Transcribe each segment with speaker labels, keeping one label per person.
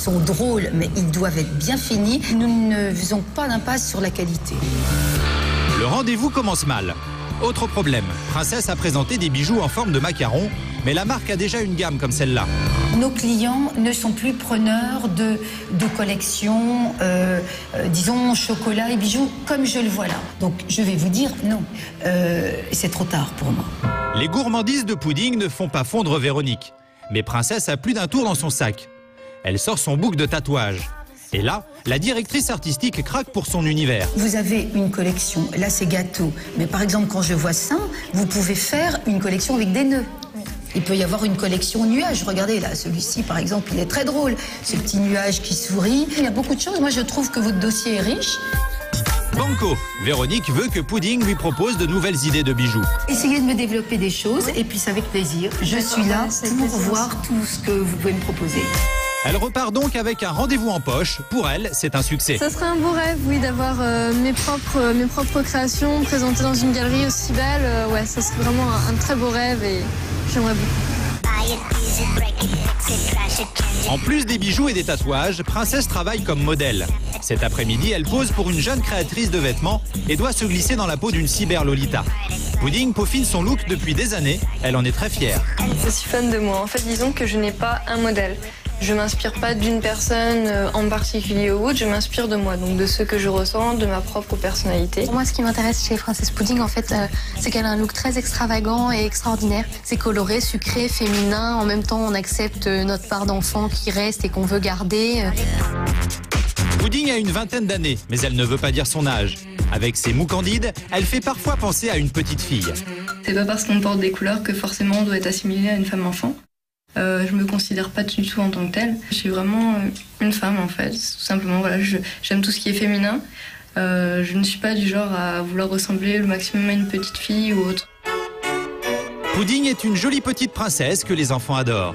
Speaker 1: sont drôles, mais ils doivent être bien finis. Nous ne faisons pas d'impasse sur la qualité.
Speaker 2: Le rendez-vous commence mal. Autre problème, Princesse a présenté des bijoux en forme de macaron, mais la marque a déjà une gamme comme celle-là.
Speaker 1: Nos clients ne sont plus preneurs de collections, disons chocolat et bijoux, comme je le vois là. Donc je vais vous dire non, c'est trop tard pour moi.
Speaker 2: Les gourmandises de pudding ne font pas fondre Véronique. Mais Princesse a plus d'un tour dans son sac. Elle sort son bouc de tatouage. Et là, la directrice artistique craque pour son univers.
Speaker 1: Vous avez une collection, là c'est gâteau. Mais par exemple, quand je vois ça, vous pouvez faire une collection avec des nœuds. Il peut y avoir une collection nuages. Regardez là, celui-ci par exemple, il est très drôle. Ce petit nuage qui sourit. Il y a beaucoup de choses. Moi je trouve que votre dossier est riche.
Speaker 2: Banco, Véronique veut que Pudding lui propose de nouvelles idées de bijoux.
Speaker 1: Essayez de me développer des choses et puis c'est avec plaisir. Je suis là pour voir tout ce que vous pouvez me proposer.
Speaker 2: Elle repart donc avec un rendez-vous en poche. Pour elle, c'est un succès.
Speaker 3: Ça serait un beau rêve, oui, d'avoir mes propres créations présentées dans une galerie aussi belle. Ouais, ça serait vraiment un très beau rêve et j'aimerais beaucoup.
Speaker 2: En plus des bijoux et des tatouages, Princesse travaille comme modèle. Cet après-midi, elle pose pour une jeune créatrice de vêtements et doit se glisser dans la peau d'une cyber-lolita. Pudding peaufine son look depuis des années. Elle en est très fière.
Speaker 3: Je suis fan de moi. En fait, disons que je n'ai pas un modèle. Je m'inspire pas d'une personne en particulier ou autre, je m'inspire de moi, donc de ce que je ressens, de ma propre personnalité.
Speaker 4: Pour moi, ce qui m'intéresse chez Princesse Pudding, en fait, c'est qu'elle a un look très extravagant et extraordinaire. C'est coloré, sucré, féminin. En même temps, on accepte notre part d'enfant qui reste et qu'on veut garder.
Speaker 2: Pudding a une vingtaine d'années, mais elle ne veut pas dire son âge. Avec ses mous candides, elle fait parfois penser à une petite fille.
Speaker 3: C'est pas parce qu'on porte des couleurs que forcément on doit être assimilé à une femme enfant. Je me considère pas du tout en tant que telle. Je suis vraiment une femme en fait, tout simplement. Voilà, j'aime tout ce qui est féminin. Je ne suis pas du genre à vouloir ressembler le maximum à une petite fille ou autre.
Speaker 2: Pudding est une jolie petite princesse que les enfants adorent.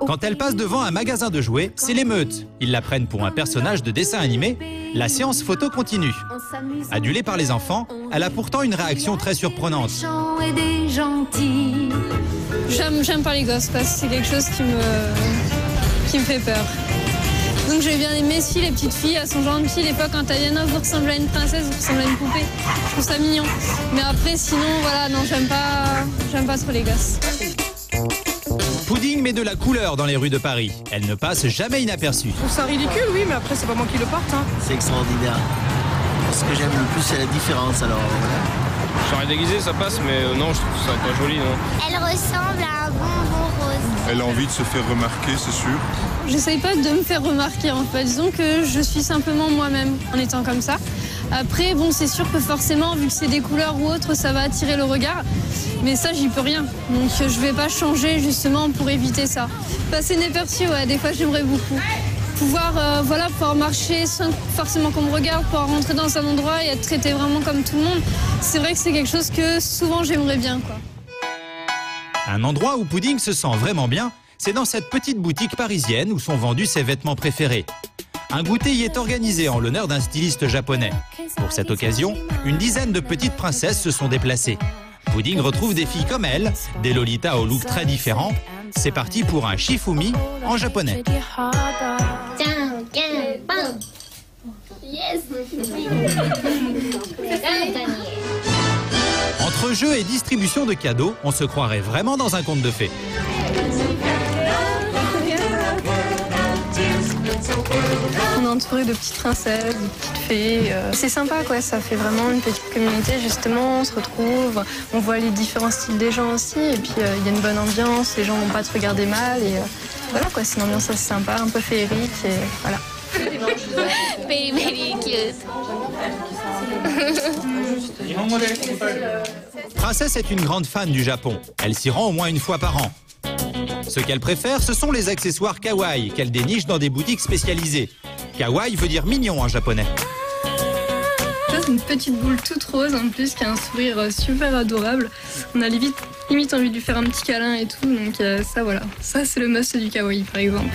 Speaker 2: Quand elle passe devant un magasin de jouets, c'est l'émeute. Ils la prennent pour un personnage de dessin animé. La séance photo continue. Adulée par les enfants, elle a pourtant une réaction très surprenante.
Speaker 3: J'aime pas les gosses parce que c'est quelque chose qui me fait peur. Donc j'ai bien aimé si les petites filles, elles sont gentilles. Des fois quand elles viennent, vous ressemblez à une princesse, vous ressemblez à une poupée. Je trouve ça mignon. Mais après sinon voilà, non j'aime pas trop les gosses.
Speaker 2: Pudding met de la couleur dans les rues de Paris. Elle ne passe jamais inaperçue.
Speaker 5: Je trouve ça ridicule, oui, mais après c'est pas moi qui le porte. Hein.
Speaker 6: C'est extraordinaire. Ce que j'aime le plus, c'est la différence. Alors voilà.
Speaker 7: J'aurais déguisé, ça passe, mais non, je trouve ça pas joli, non.
Speaker 8: Elle ressemble à un bonbon rose.
Speaker 9: Elle a envie de se faire remarquer, c'est sûr.
Speaker 3: J'essaye pas de me faire remarquer en fait. Disons que je suis simplement moi-même en étant comme ça. Après, bon, c'est sûr que forcément, vu que c'est des couleurs ou autres, ça va attirer le regard. Mais ça, j'y peux rien. Donc, je vais pas changer justement pour éviter ça. Passer inaperçu, ouais, des fois, j'aimerais beaucoup. Pouvoir marcher sans forcément qu'on me regarde, pouvoir rentrer dans un endroit et être traité vraiment comme tout le monde. C'est vrai que c'est quelque chose que souvent, j'aimerais bien, quoi.
Speaker 2: Un endroit où Pudding se sent vraiment bien, c'est dans cette petite boutique parisienne où sont vendus ses vêtements préférés. Un goûter y est organisé en l'honneur d'un styliste japonais. Pour cette occasion, une dizaine de petites princesses se sont déplacées. Pudding retrouve des filles comme elle, des lolitas au look très différent. C'est parti pour un shifumi en japonais. Entre jeux et distribution de cadeaux, on se croirait vraiment dans un conte de fées.
Speaker 3: On est entouré de petites princesses, de petites fées. C'est sympa, quoi. Ça fait vraiment une petite communauté, justement. On se retrouve, on voit les différents styles des gens aussi. Et puis, il y a une bonne ambiance, les gens vont pas te regarder mal. Et voilà, quoi. C'est une ambiance assez sympa, un peu féerique. Et voilà.
Speaker 8: Very cute.
Speaker 2: Princesse est une grande fan du Japon. Elle s'y rend au moins une fois par an. Ce qu'elle préfère, ce sont les accessoires kawaii qu'elle déniche dans des boutiques spécialisées. Kawaii veut dire mignon en japonais.
Speaker 3: C'est une petite boule toute rose en plus qui a un sourire super adorable. On a limite envie de lui faire un petit câlin et tout. Donc ça voilà, ça c'est le must du kawaii par exemple.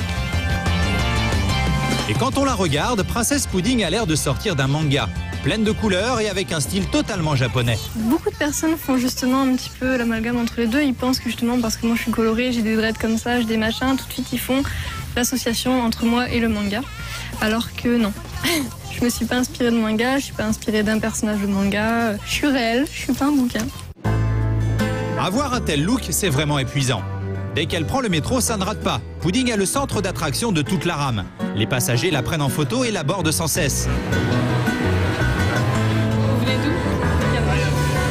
Speaker 2: Et quand on la regarde, Princesse Pudding a l'air de sortir d'un manga, pleine de couleurs et avec un style totalement japonais.
Speaker 3: Beaucoup de personnes font justement un petit peu l'amalgame entre les deux. Ils pensent que justement parce que moi je suis colorée, j'ai des dreads comme ça, j'ai des machins, tout de suite ils font l'association entre moi et le manga, alors que non. Je me suis pas inspirée de manga, je suis pas inspirée d'un personnage de manga, je suis réelle, je suis pas un bouquin.
Speaker 2: Avoir un tel look, c'est vraiment épuisant. Dès qu'elle prend le métro, ça ne rate pas. Pudding est le centre d'attraction de toute la rame. Les passagers la prennent en photo et l'abordent sans cesse.
Speaker 3: Vous venez d'où?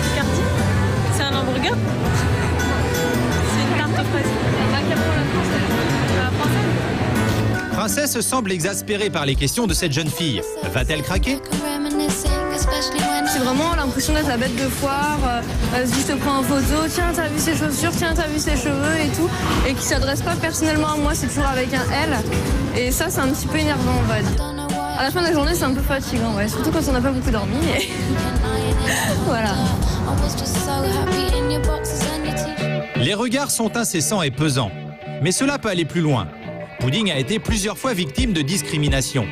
Speaker 3: Picardie. C'est un hamburger? C'est une carte fraise. La française.
Speaker 2: Princesse semble exaspérée par les questions de cette jeune fille. Va-t-elle craquer?
Speaker 3: C'est vraiment l'impression d'être la bête de foire. Vas-y, je te prends en photo. Tiens, t'as vu ses chaussures, tiens, t'as vu ses cheveux et tout. Et qui s'adresse pas personnellement à moi, c'est toujours avec un L. Et ça, c'est un petit peu énervant, on va dire. À la fin de la journée, c'est un peu fatigant, ouais. Surtout quand on n'a pas beaucoup dormi. Et... voilà.
Speaker 2: Les regards sont incessants et pesants. Mais cela peut aller plus loin. Pudding a été plusieurs fois victime de discrimination.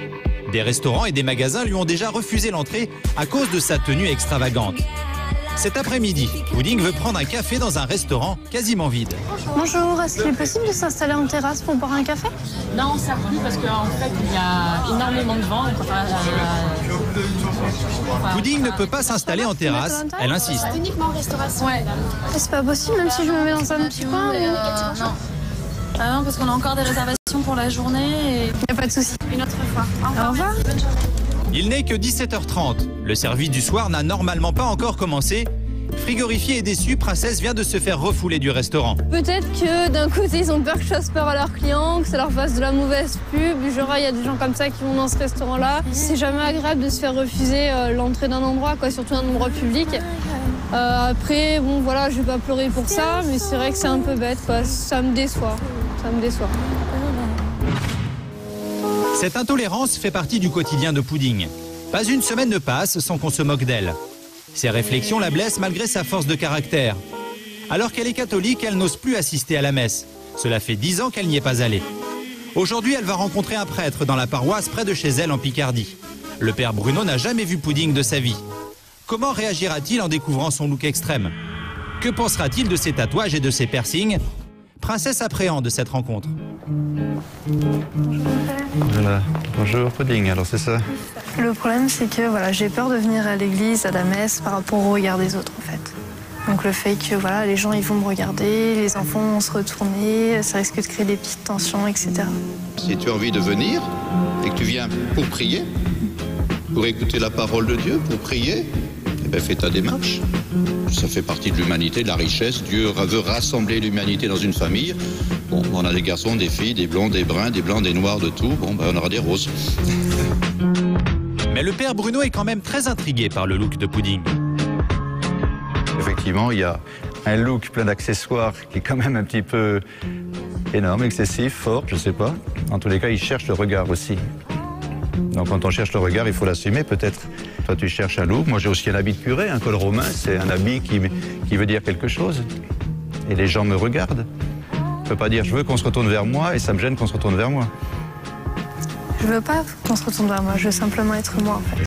Speaker 2: Des restaurants et des magasins lui ont déjà refusé l'entrée à cause de sa tenue extravagante. Cet après-midi, Pudding veut prendre un café dans un restaurant quasiment vide.
Speaker 3: Bonjour, est-ce qu'il est possible de s'installer en terrasse pour boire un café?
Speaker 10: Non, ça plus parce qu'en fait, il y a énormément de vent.
Speaker 2: Pudding ne peut pas s'installer en terrasse, elle insiste.
Speaker 10: Uniquement en restauration. Ouais.
Speaker 3: C'est pas possible, même si je me mets dans un petit coin
Speaker 10: Non. Ah non, parce qu'on a encore des réservations pour la journée.
Speaker 3: Y a pas de souci.
Speaker 10: Une autre fois.
Speaker 3: Au revoir.
Speaker 2: Il n'est que 17h30. Le service du soir n'a normalement pas encore commencé. Frigorifiée et déçue, Princesse vient de se faire refouler du restaurant.
Speaker 3: Peut-être que d'un côté, ils ont peur que je fasse peur à leurs clients, que ça leur fasse de la mauvaise pub. Genre, il y a des gens comme ça qui vont dans ce restaurant-là. C'est jamais agréable de se faire refuser l'entrée d'un endroit, quoi, surtout un endroit public. Après, bon, voilà, je vais pas pleurer pour ça, mais c'est vrai que c'est un peu bête, quoi. Ça me déçoit. Ça me déçoit.
Speaker 2: Cette intolérance fait partie du quotidien de Pudding. Pas une semaine ne passe sans qu'on se moque d'elle. Ses réflexions la blessent malgré sa force de caractère. Alors qu'elle est catholique, elle n'ose plus assister à la messe. Cela fait 10 ans qu'elle n'y est pas allée. Aujourd'hui, elle va rencontrer un prêtre dans la paroisse près de chez elle en Picardie. Le père Bruno n'a jamais vu Pudding de sa vie. Comment réagira-t-il en découvrant son look extrême? Que pensera-t-il de ses tatouages et de ses piercings? Princesse appréhende cette rencontre.
Speaker 11: Voilà. Bonjour Pudding, alors c'est ça?
Speaker 3: Le problème, c'est que voilà, j'ai peur de venir à l'église, à la messe, par rapport au regard des autres, en fait. Donc le fait que voilà, les gens ils vont me regarder, les enfants vont se retourner, ça risque de créer des petites tensions, etc.
Speaker 12: Si tu as envie de venir et que tu viens pour prier, pour écouter la parole de Dieu, pour prier, eh bien, fais ta démarche. Ça fait partie de l'humanité, de la richesse. Dieu veut rassembler l'humanité dans une famille. Bon, on a des garçons, des filles, des blonds, des bruns, des blancs, des noirs, de tout. Bon, ben, on aura des roses.
Speaker 2: Mais le père Bruno est quand même très intrigué par le look de Pudding.
Speaker 11: Effectivement, il y a un look plein d'accessoires qui est quand même un petit peu énorme, excessif, fort, je sais pas. En tous les cas, il cherche le regard aussi. Donc quand on cherche le regard, il faut l'assumer peut-être. Toi, tu cherches un look. Moi, j'ai aussi un habit de curé, un col romain. C'est un habit qui veut dire quelque chose. Et les gens me regardent. Je ne peux pas dire je veux qu'on se retourne vers moi et ça me gêne qu'on se retourne vers moi.
Speaker 3: Je veux pas qu'on se retourne vers moi, je veux simplement être moi, en fait.